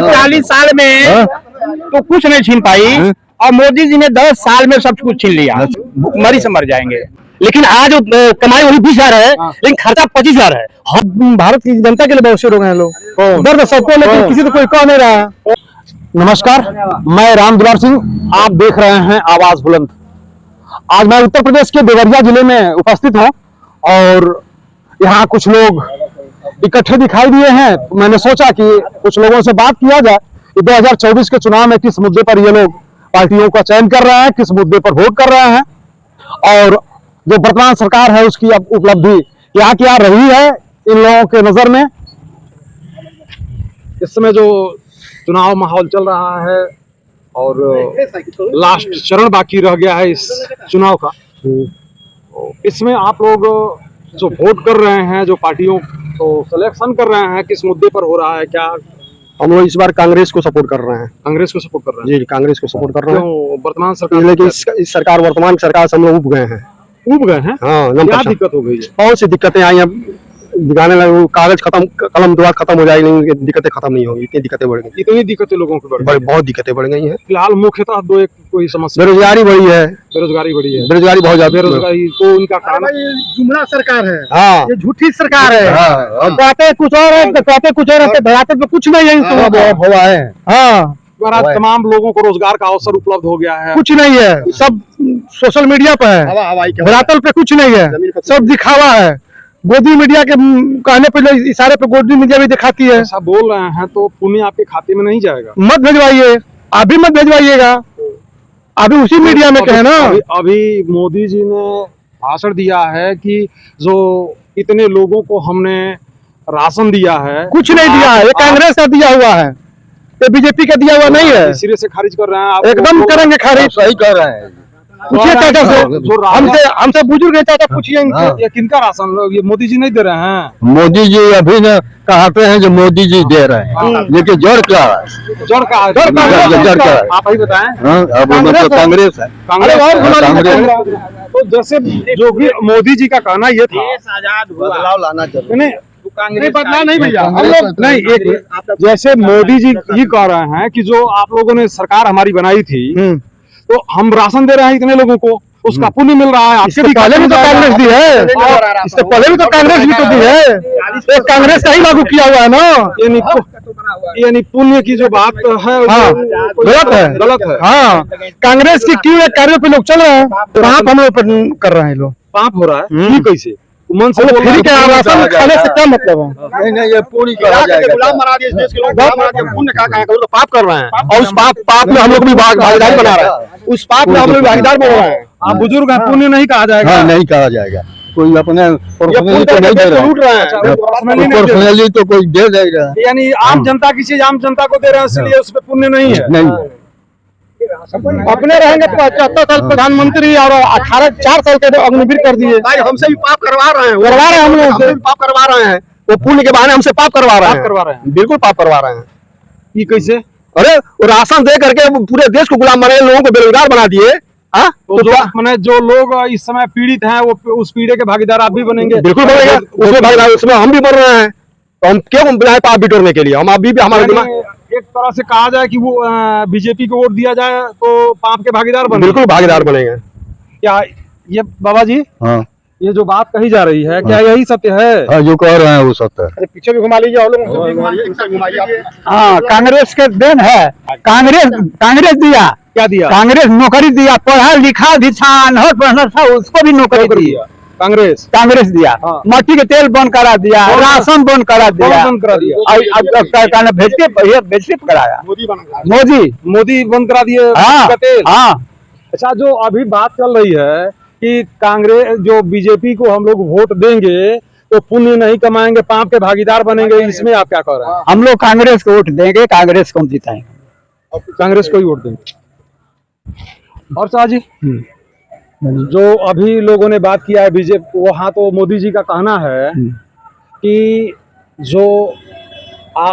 40 साल में तो कुछ नहीं छीन पाई और मोदी जी ने 10 साल में सब कुछ छीन लिया। भुखमरी से मर जाएंगे। लेकिन आज कमाई वही 20,000 है, लेकिन खर्चा 25,000 है। हम भारत की जनता के लिए बहुत से लोग हैं लोग दर्द सबको, लेकिन किसी को कोई कह नहीं रहा। नमस्कार, मैं राम दुलार सिंह, आप देख रहे हैं आवाज बुलंद। आज मैं उत्तर प्रदेश के देवरिया जिले में उपस्थित हूँ और यहाँ कुछ लोग इकट्ठे दिखाई दिए हैं। मैंने सोचा कि कुछ लोगों से बात किया जाए कि 2024 के चुनाव में किस मुद्दे पर ये लोग पार्टियों का चयन कर रहे हैं, किस मुद्दे पर वोट कर रहे हैं और जो वर्तमान सरकार है उसकी अब उपलब्धि क्या क्या रही है इन लोगों के नजर में। इस समय जो चुनाव माहौल चल रहा है और लास्ट चरण बाकी रह गया है इस चुनाव का, इसमें आप लोग जो वोट कर रहे हैं, जो पार्टियों को सिलेक्शन कर रहे हैं, किस मुद्दे पर हो रहा है क्या? हम लोग इस बार कांग्रेस को सपोर्ट कर रहे हैं। कांग्रेस को सपोर्ट कर रहे हैं? जी, कांग्रेस को सपोर्ट कर रहे हैं। वर्तमान सरकार, लेकिन इस सरकार, वर्तमान सरकार से हम लोग उब गए हैं। उब गए हैं? हाँ, क्या दिक्कत हो गई है? बहुत सी दिक्कतें आई हैं। दिखाने लगे कागज खत्म, कलम द्वारा खत्म हो जाएगी, लेकिन दिक्कतें खत्म नहीं होगी। इतनी दिक्कतें बढ़ गई। इतनी दिक्कतें लोगों को बढ़ गई? बहुत दिक्कतें बढ़ गई हैं। फिलहाल मुख्यतः दो एक कोई समस्या, बेरोजगारी बढ़ी है। बेरोजगारी बढ़ी है? बेरोजगारी बहुत ज्यादा। बेरोजगारी तो उनका कारण जुमला सरकार है। हाँ, ये झूठी सरकार है। कहते कुछ और है, कहते कुछ और है, धरातल पे कुछ नहीं है। हाँ, तमाम लोगों को रोजगार का अवसर उपलब्ध हो गया है। कुछ नहीं है, सब सोशल मीडिया पे है। धरातल पे कुछ नहीं है, सब दिखावा है। गोदी मीडिया के कहने पे, इशारे पे गोदी मीडिया भी दिखाती है। ऐसा बोल रहे हैं तो पुण्य आपके खाते में नहीं जाएगा? मत भेजवाइए, अभी मत भेजवाइएगा। अभी उसी मीडिया में कहे ना। अभी मोदी जी ने भाषण दिया है कि जो इतने लोगों को हमने राशन दिया है, कुछ नहीं दिया है। ये कांग्रेस का दिया हुआ है, ये बीजेपी का दिया हुआ नहीं है। सिरे से खारिज कर रहे हैं आप? एकदम करेंगे खारिज। सही कर रहे हैं। पूछिए चाचा से, हमसे बुजुर्ग है चाचा, पूछिए ये किनका राशन ये मोदी जी नहीं दे रहे हैं? मोदी जी अभी न कहते हैं जो मोदी जी दे रहे हैं, लेकिन जड़ क्या है? जड़ का आप ही बताएं। अब मतलब कांग्रेस है। कांग्रेस तो जैसे जो भी मोदी जी का कहना ये था, बदलाव लाना चाहिए। नहीं, बदलाव नहीं भैया, हम लोग नहीं। एक जैसे मोदी जी ये कह रहे हैं कि जो आप लोगों ने सरकार हमारी बनाई थी तो हम राशन दे रहे हैं इतने लोगों को, उसका पुण्य मिल रहा है। आपके भी पहले भी तो कांग्रेस दी है, इससे पहले भी तो कांग्रेस भी तो दी है। कांग्रेस का ही लागू किया हुआ है ना। यानी पुण्य की जो बात है गलत है, गलत है। हाँ, कांग्रेस की क्यों कार्यों पे लोग चल रहे हैं, पाप हम लोग कर रहे हैं। लोग पाप हो रहा है ये कैसे? मन से फ्री का राशन खाने से क्या मतलब है? नहीं, ये पूरी करा जाएगा। गुलाम बना दिए देश के लोग, पुण्य का तो पाप कर रहे हैं और उस पाप में हम लोग भी भागीदार बना रहे हैं। उस पाप में हम लोग भागीदार बन रहे हैं। आप बुजुर्ग हैं, पुण्य नहीं कहा जाएगा? हाँ, नहीं कहा जाएगा। कोई अपने पर्सनली तो नहीं दे रहा है, पर्सनली तो कोई दे देगा। यानी आम जनता की चीज आम जनता को दे रहे हैं, इसलिए उस पर पुण्य नहीं है। नहीं, अपने रहेंगे तो 75 साल प्रधानमंत्री और 4 साल के अग्निवीर कर दिए। भाई हमसे भी पाप करवा रहे हैं, हम लोग पाप करवा रहे हैं। वो पुण्य के बहाने हमसे पाप करवा रहे हैं। बिल्कुल पाप करवा रहे हैं। ये कैसे? अरे राशन दे करके पूरे देश को गुलाम बनाए, लोगों को बेरोजगार बना दिए। तो जो लोग इस समय पीड़ित हैं वो उस पीड़े के भागीदार आप भी बनेंगे? बिल्कुल बनेंगे, उसमें भागीदार उसमें हम भी बन रहे हैं। तो हम क्यों बनाए पाप बिटोरने के लिए? हम अभी भी हमारे दिमाग एक तरह से कहा जाए कि वो बीजेपी को वोट दिया जाए तो पाप के भागीदार बने? बिल्कुल भागीदार बनेंगे। क्या ये बाबा जी, हाँ, ये जो बात कही जा रही है क्या यही सत्य है? हाँ, जो कह रहे हैं वो सत्य है। अरे पीछे भी घुमा लीजिए और लोग। हाँ, कांग्रेस के देन है। कांग्रेस दिया, क्या दिया? कांग्रेस नौकरी दिया, पढ़ा लिखा था उसको भी नौकरी दिया। कांग्रेस दिया। हाँ। मट्टी के तेल बंद करा दिया, राशन बंद करा दिया, भेजते कराया। मोदी बंद करा दिए। हाँ। अच्छा, जो अभी बात चल रही है कि कांग्रेस जो बीजेपी को हम लोग वोट देंगे तो पुण्य नहीं कमाएंगे, पाप के भागीदार बनेंगे, इसमें आप क्या कह रहे हैं? हम लोग कांग्रेस को वोट देंगे, कांग्रेस को जिताएंगे, कांग्रेस को ही वोट देंगे। और शाह जी, जो अभी लोगों ने बात किया है बीजेपी, वहाँ तो मोदी जी का कहना है कि जो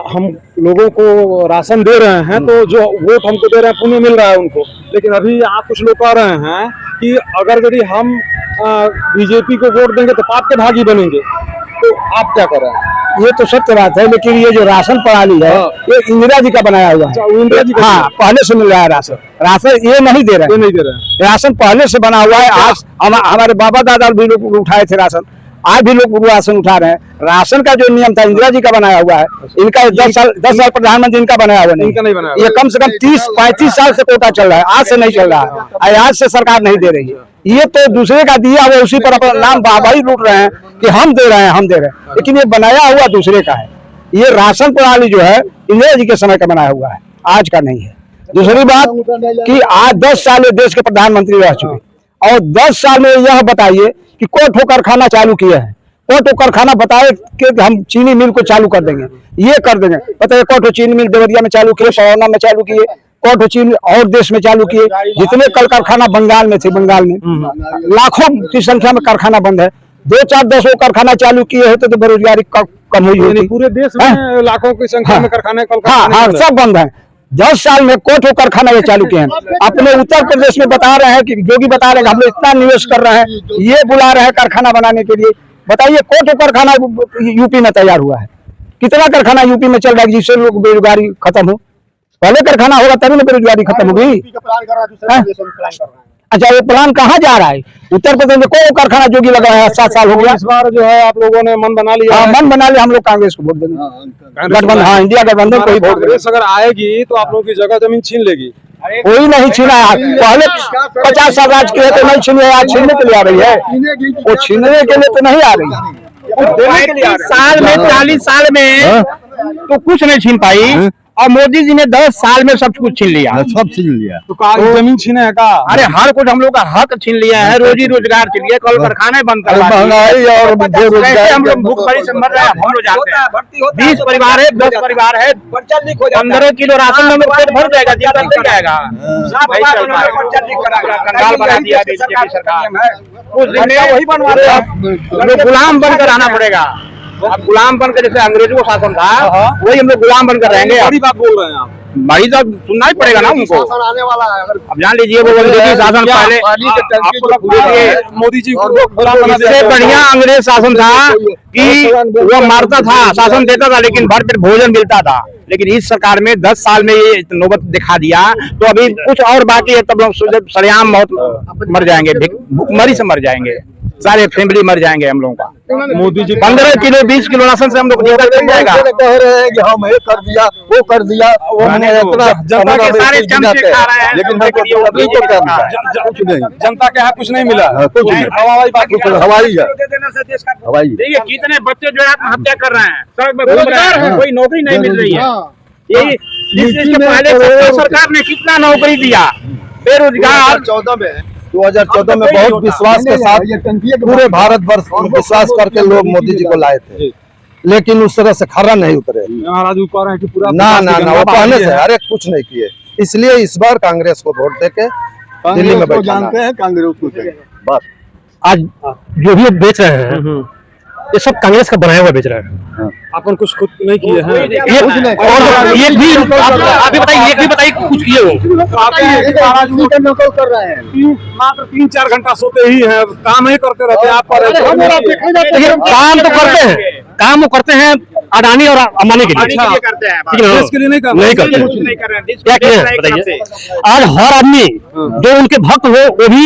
हम लोगों को राशन दे रहे हैं तो जो वोट हमको दे रहे हैं पुण्य मिल रहा है उनको। लेकिन अभी आप कुछ लोग कह रहे हैं कि अगर यदि हम बीजेपी को वोट देंगे तो पाप के भागी बनेंगे। तो आप क्या कर रहे हैं? ये तो सत्य बात है, लेकिन ये जो राशन प्रणाली है ये इंदिरा जी का बनाया हुआ है। इंदिरा जी का? हाँ, पहले से मिल रहा है राशन। राशन ये नहीं दे रहे हैं, राशन पहले से बना हुआ है। आज हमारे बाबा दादा भी लोग उठाए थे राशन, आज भी लोग राशन उठा रहे हैं। राशन का जो नियम था इंदिरा जी का बनाया हुआ है। इनका 10 साल प्रधानमंत्री इनका बनाया हुआ नहीं, ये कम से कम 30-35 साल से कोटा चल रहा है, आज से नहीं चल रहा है। आज से सरकार नहीं दे रही है, ये तो दूसरे का दिया हुआ उसी पर अपना नाम वाहवाही लूट रहे हैं कि हम दे रहे हैं, लेकिन ये बनाया हुआ दूसरे का है। ये राशन प्रणाली जो है इंदिरा जी के समय का बनाया हुआ है, आज का नहीं है। दूसरी बात कि आज 10 साल देश के प्रधानमंत्री रह चुके और 10 साल में यह बताइए कि कोई ठो कारखाना चालू किया है, कोई ठो कारखाना बताए कि हम चीनी मिल को चालू कर देंगे, ये कर देंगे। बताइए कोई ठो चीनी मिल देवरिया में चालू किए, सवाना में चालू किए, कोई ठो चीनी और देश में चालू किए। जितने कल कारखाना बंगाल में थे, बंगाल में लाखों की संख्या में कारखाना बंद है। 2-4-10 कारखाना चालू किए होते तो बेरोजगारी कम हुई होती। पूरे देश में लाखों की संख्या में कारखाने हाँ, सब बंद है। 10 साल में कोई ठो कारखाना ये चालू किए हैं। अपने उत्तर प्रदेश में बता रहे हैं कि योगी बता रहे हैं हम लोग इतना निवेश कर रहे हैं, ये बुला रहे हैं कारखाना बनाने के लिए। बताइए कोई ठो कारखाना यूपी में तैयार हुआ है? कितना कारखाना यूपी में चल रहा है जिससे लोग बेरोजगारी खत्म हो? पहले कारखाना होगा तभी ना बेरोजगारी खत्म होगी। अच्छा, ये प्लान कहाँ जा रहा है? उत्तर प्रदेश में कोई कारखाना जोगी लगा है, 7 साल हो गया। इस बार जो है आप लोगों ने मन बना लिया। मन बना लिया, हम लोग कांग्रेस को वोट देंगे। गठबंधन, हाँ, इंडिया गठबंधन को ही वोट देंगे। कांग्रेस अगर आएगी तो आप लोगों की जगह जमीन छीन लेगी। कोई नहीं छीना है, पहले 50 साल राज किए तो नहीं छीने, आज छीनने के लिए आ रही है। वो छीनने के लिए तो नहीं आ रही है। साल में 40 साल में तो कुछ नहीं छीन पाई, और मोदी जी ने 10 साल में सब कुछ छीन लिया। सब छीन लिया। तो जमीन छीने है का? अरे हर कुछ हम लोग का हक छीन लिया है, रोजी रोजगार छीन लिया, कल कारखाने बंद करवा दिए। महंगाई और बेरोजगारी, हम लोग भूखमरी से मर रहे हैं, हम लोग जाते हैं। 20 परिवार है, 10 परिवार है, 15 किलो राशन में पेट भर जाएगा, जीवन मिल जाएगा। कंगाल बना दिया बीजेपी सरकार। कुछ दिन में वही बनवा रहे हैं, गुलाम बनकर आना पड़ेगा। अब गुलाम बनकर, जैसे अंग्रेजों को शासन था वही हम लोग गुलाम बनकर रहेंगे। बड़ी बात बोल रहे हैं आप। भाई तो सुनना ही पड़ेगा ना उनको। आने वाला है। अब जान लीजिए वो अंग्रेजी शासन पहले, मोदी जी इससे बढ़िया अंग्रेज शासन था कि वो मारता था, शासन देता था, लेकिन भर पेट भोजन मिलता था। लेकिन इस सरकार में 10 साल में ये नौबत दिखा दिया, तो अभी कुछ और बाकी है। तब लोग सरेआम मौत मर जाएंगे, भूखमरी से मर जाएंगे, सारे फैमिली मर जाएंगे हम लोगों का। Modi ji 15 kilo 20 kilo ration से हम लोग जीवन चल जाएगा। कह रहे हैं कि हम ये कर दिया, वो कर दिया, जनता के सारे चमचे खा रहे हैं, लेकिन कुछ नहीं, जनता के यहाँ कुछ नहीं मिला। कुछ नहीं। हवाई देखिए कितने बच्चे जो है आत्महत्या कर रहे हैं, सड़क में घूम रहे हैं, कोई नौकरी नहीं मिल रही है। ये इसके पहले सरकार ने कितना नौकरी दिया, बेरोजगार 2014 में बहुत विश्वास के साथ पूरे भारत वर्ष विश्वास करके लोग मोदी जी को लाए थे, लेकिन उस तरह से खरा नहीं उतरे। महाराज ऊपर है कि पूरा ना वो पहले से अरे कुछ नहीं किए। इसलिए इस बार कांग्रेस को वोट देके दिल्ली में बैठाना है। कांग्रेस को बस आज जो भी बेच रहे हैं ये सब कांग्रेस का बनाया हुआ बेच रहे हैं। अपन कुछ खुद नहीं किए हैं। एक भी आप भी बताइए कुछ किए हो? नकल कर रहे हैं। मात्र 3-4 घंटा सोते ही हैं, काम ही करते रहते हैं। आप काम तो करते हैं, काम वो करते हैं अडानी और अंबानी के लिए। अच्छा, देश के लिए नहीं करते। क्या किए बताइए? आज हर आदमी जो उनके भक्त हो वो भी,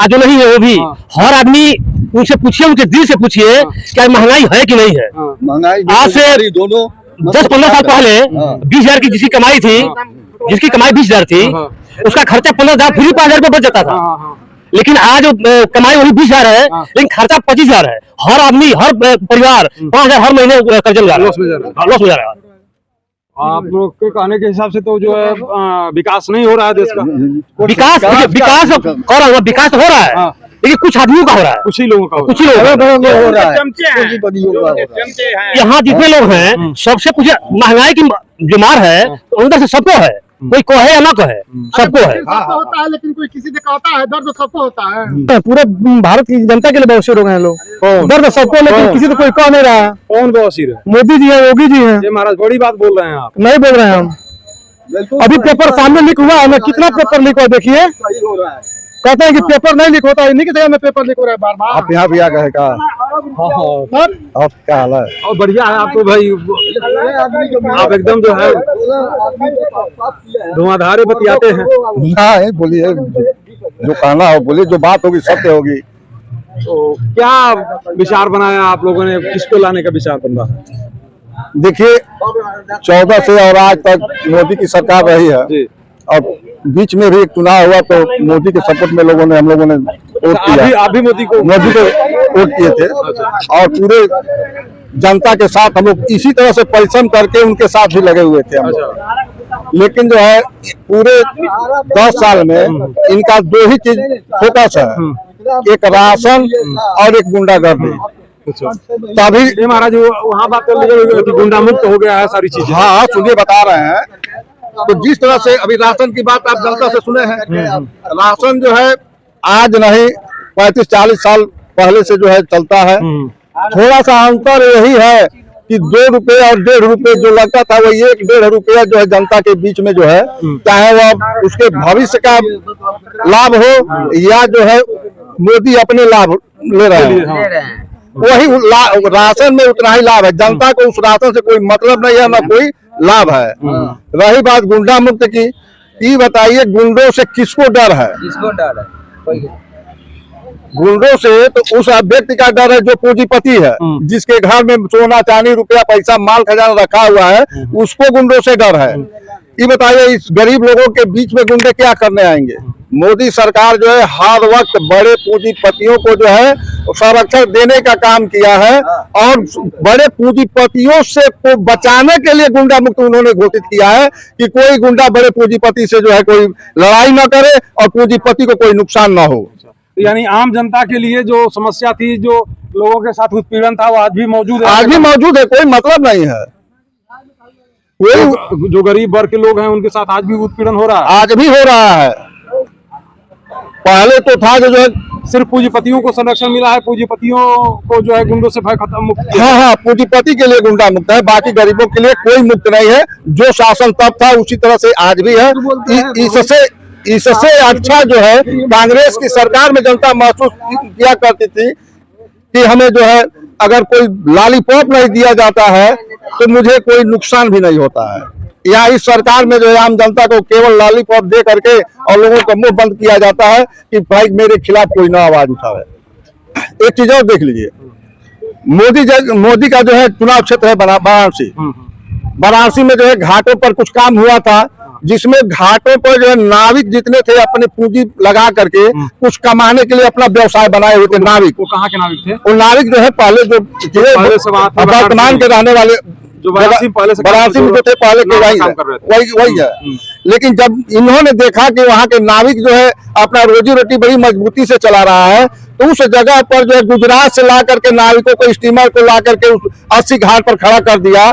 आज जो नहीं है वो भी, हर आदमी उनसे पूछिए, उनके दिल से पूछिए क्या महंगाई है कि नहीं है। महंगाई आज से दोनों 10-15 साल पहले 20,000 की जिसकी कमाई थी, जिसकी कमाई 20,000 थी, उसका खर्चा 15,000 फिर 5,000 रुपये बच जाता था। लेकिन आज कमाई वही 20,000 है, लेकिन खर्चा 25,000 है। हर आदमी, हर परिवार 5,000 हर महीने कर्ज लगा लॉस में जा रहा है। आप लोग के कहने के हिसाब से तो जो है विकास नहीं हो रहा है देश का। विकास हो रहा है, लेकिन कुछ आदमियों का हो रहा है, कुछ ही लोगों का कुछ ही लोग हो रहा है। चमचे यहाँ जितने लोग हैं सबसे कुछ महंगाई की जो मार है तो अंदर से सबको है, कोई कहे या ना कहे, सबको है। सबको होता है, लेकिन कोई किसी से कहता है, दर्द सबको होता है। पूरे भारत की जनता के लिए बहुत से लोग हैं, लोग दर्द सबको, लेकिन किसी को कोई कह नहीं रहा। कौन बवासीर है? मोदी जी है, योगी जी है। ये महाराज बड़ी बात बोल रहे हैं आप। नहीं बोल रहे हैं हम। अभी पेपर सामने लीक हुआ है, कितना पेपर लीक हुआ देखिए। कहते हैं कि पेपर नहीं लीक होता है, इन्हीं की जगह में पेपर लीक हो रहा है बार बार। आप यहाँ भी आ गए का? आप क्या हाल है? और बढ़िया है आप तो भाई, आप एकदम जो है धुआंधार बतियाते हैं। हाँ बोलिए, जो कहना हो बोलिए, जो बात होगी सत्य होगी। तो क्या विचार बनाया आप लोगों ने, किसको लाने का विचार बन रहा है? देखिए 14 से और आज तक मोदी की सरकार रही है जी। और बीच में भी एक चुनाव हुआ तो मोदी के सपोर्ट में हम लोगों ने वोट किया। आप भी मोदी को वोट किए थे और पूरे जनता के साथ हम लोग इसी तरह से परिश्रम करके उनके साथ भी लगे हुए थे हम लोग। लेकिन जो है पूरे 10 साल में इनका 2 ही चीज फोकस है, एक राशन और एक गुंडागर्दी। तभी महाराज वहाँ बात कर लीजिए कि गुंडा मुक्त हो गया है सारी चीजें। हाँ सुनिए बता रहे हैं। तो जिस तरह से अभी राशन की बात आप जनता से सुने हैं, राशन जो है आज नहीं 35-40 साल पहले से जो है चलता है। थोड़ा सा अंतर यही है कि 2 रुपए और 1.5 रुपए जो लगता था वो 1-1.5 रुपया जो है जनता के बीच में जो है, चाहे वो उसके भविष्य का लाभ हो या जो है मोदी अपने लाभ ले रहे हैं, वही राशन में उतना ही लाभ है। जनता को उस राशन से कोई मतलब नहीं है, ना कोई लाभ है। रही बात गुंडा मुक्त की, ये बताइए गुंडों से किसको डर है? किसको डर है? गुंडों से तो उस व्यक्ति का डर है जो पूंजीपति है, जिसके घर में सोना चांदी रुपया पैसा माल खजाना रखा हुआ है, उसको गुंडों से डर है। ये बताइए इस गरीब लोगों के बीच में गुंडे क्या करने आएंगे? मोदी सरकार जो है हर वक्त बड़े पूंजीपतियों को जो है संरक्षण देने का काम किया है और बड़े पूंजीपतियों से को बचाने के लिए गुंडा मुक्त उन्होंने घोषित किया है कि कोई गुंडा बड़े पूंजीपति से जो है कोई लड़ाई न करे और पूंजीपति को कोई नुकसान ना हो। यानी आम जनता के लिए जो समस्या थी, जो लोगों के साथ उत्पीड़न था, वो आज भी मौजूद है। आज भी मौजूद है, कोई मतलब नहीं है। कोई जो गरीब वर्ग के लोग हैं उनके साथ आज भी उत्पीड़न हो रहा है। आज भी हो रहा है। पहले तो था जो है सिर्फ पूंजीपतियों को संरक्षण मिला है, पूंजीपतियों को जो है गुंडों से भय खत्म मुक्त। हाँ पूंजीपति के लिए गुंडा मुक्त है, बाकी गरीबों के लिए कोई मुक्त नहीं है। जो शासन तब था उसी तरह से आज भी है। इससे अच्छा जो है कांग्रेस की सरकार में जनता महसूस किया करती थी कि हमें जो है अगर कोई लॉलीपॉप नहीं दिया जाता है तो मुझे कोई नुकसान भी नहीं होता है। या इस सरकार में जो है आम जनता को केवल लॉलीपॉप दे करके और लोगों का मुंह बंद किया जाता है कि भाई मेरे खिलाफ कोई ना आवाज उठावे। एक चीज और देख लीजिए, मोदी का जो है चुनाव क्षेत्र है वाराणसी। वाराणसी में जो है घाटों पर कुछ काम हुआ था, जिसमें घाटों पर जो है नाविक जितने थे अपने पूंजी लगा करके कुछ कमाने के लिए अपना व्यवसाय बनाए हुए थे। नाविक, वो कहाँ के नाविक थे? वो नाविक जो है पहले जो वर्तमान के रहने वाले वाराणसी में जो थे पहले के वही है। लेकिन जब इन्होंने देखा कि वहाँ के नाविक जो है अपना रोजी रोटी बड़ी मजबूती से चला रहा है, तो उस जगह पर जो है गुजरात से ला करके नाविकों को, स्टीमर को ला करके उस 80 घाट पर खड़ा कर दिया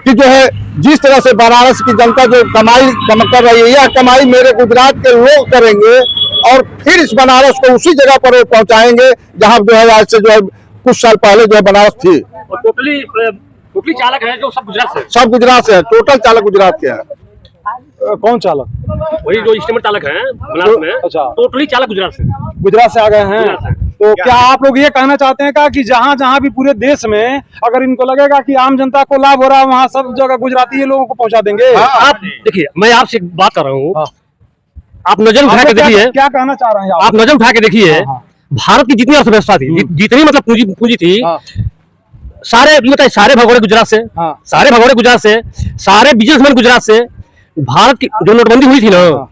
कि जो है जिस तरह से बनारस की जनता जो कमाई कर रही है, यह कमाई मेरे गुजरात के लोग करेंगे और फिर इस बनारस को उसी जगह पर वो पहुंचाएंगे जहां जो है आज से जो है कुछ साल पहले जो है बनारस थी। और टोटली चालक है जो सब गुजरात से? सब गुजरात से है, टोटल चालक गुजरात के हैं। कौन चालक? वही जो स्टीमर चालक है बनारस में। अच्छा, टोटली चालक गुजरात से आ गए हैं। तो क्या आप लोग ये कहना चाहते हैं कि जहाँ जहाँ भी पूरे देश में अगर इनको लगेगा कि आम जनता को लाभ हो रहा है, वहाँ सब जगह गुजराती ये लोगों को पहुँचा देंगे? आप देखिए, मैं आपसे बात कर रहा हूँ, आप नजर उठा के देखिए। क्या कहना चाह रहे हैं आप? नजर उठा के देखिए, भारत की जितनी अर्थव्यवस्था थी, जितनी मतलब पूंजी थी, सारे भगोड़े गुजरात से, सारे बिजनेसमैन गुजरात से। भारत की जो नोटबंदी हुई थी ना,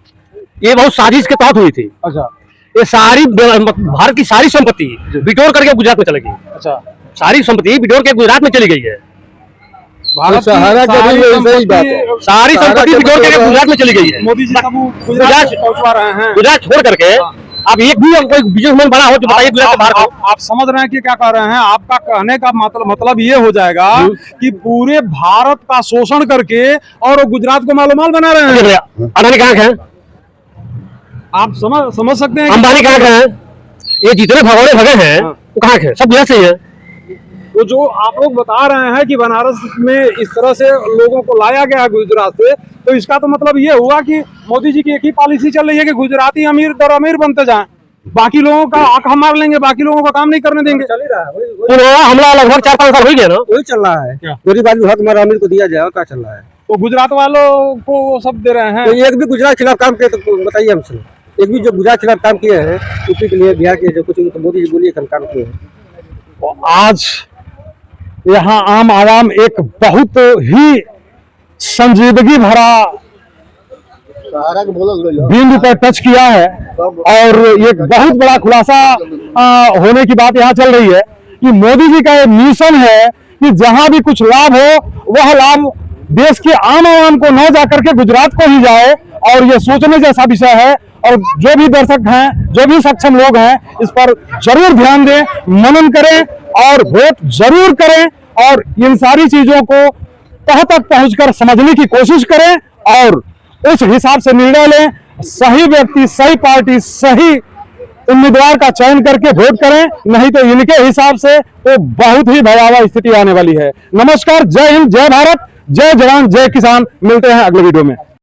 ये बहुत साजिश के तहत हुई थी। अच्छा, ये सारी भारत की सारी संपत्ति बिटोर करके गुजरात में चली गई। अच्छा, सारी संपत्ति बिटोर के गुजरात में चली गई है। भारत सारी संपत्ति बिटोर करके गुजरात में चली गई है। मोदी जी सब गुजरात पहुंचवा रहे हैं। गुजरात छोड़ करके अब एक भी कोई बिजनेसमैन बना हो तो बताइए गुजरात बाहर को। आप समझ रहे हैं कि क्या कह रहे हैं? आपका कहने का मतलब ये हो जाएगा कि पूरे भारत का शोषण करके और गुजरात को मालोमाल बना रहे हैं। अडानी कहाँ है? आप समझ सकते हैं। अंबानी कहाँ है? ये जितने भगोड़े भगे हैं वो कहाँ है? सब गुजरात से ही है। तो जो आप लोग बता रहे हैं कि बनारस में इस तरह से लोगों को लाया गया है गुजरात से, तो इसका तो मतलब ये हुआ कि मोदी जी की एक ही पॉलिसी चल रही है कि गुजराती अमीर दर अमीर बनते जाएं, बाकी लोगों का हक हम मार लेंगे, बाकी लोगों का काम नहीं करने देंगे। चल ही रहा है पुलवामा हमला लगभग 4-5 साल हो गया ना, वही चल रहा है, गरीब आदमी हक मारा अमीर को दिया जाए, क्या चल रहा है? तो गुजरात वालों को वो सब दे रहे हैं। तो एक भी गुजरात खिलाफ काम किए तो बताइए हमसे, एक भी जो गुजरात खिलाफ काम किए हैं यूपी के लिए, बिहार के जो कुछ तो मोदी जी बोलिए काम किए हैं। तो आज यहाँ आम आवाम एक बहुत ही संजीदगी भरा बिंदु पर टच किया है और एक बहुत बड़ा खुलासा होने की बात यहाँ चल रही है कि मोदी जी का एक मिशन है कि जहां भी कुछ लाभ हो वह लाभ देश के आम आवाम को न जाकर के गुजरात को ही जाए, और ये सोचने जैसा विषय है। और जो भी दर्शक हैं, जो भी सक्षम लोग हैं, इस पर जरूर ध्यान दें, मनन करें और वोट जरूर करें और इन सारी चीजों को तह तक पहुंचकर समझने की कोशिश करें और उस हिसाब से निर्णय लें। सही व्यक्ति, सही पार्टी, सही उम्मीदवार का चयन करके वोट करें, नहीं तो इनके हिसाब से तो बहुत ही भयावह स्थिति आने वाली है। नमस्कार, जय हिंद, जय भारत, जय जवान, जय किसान। मिलते हैं अगले वीडियो में।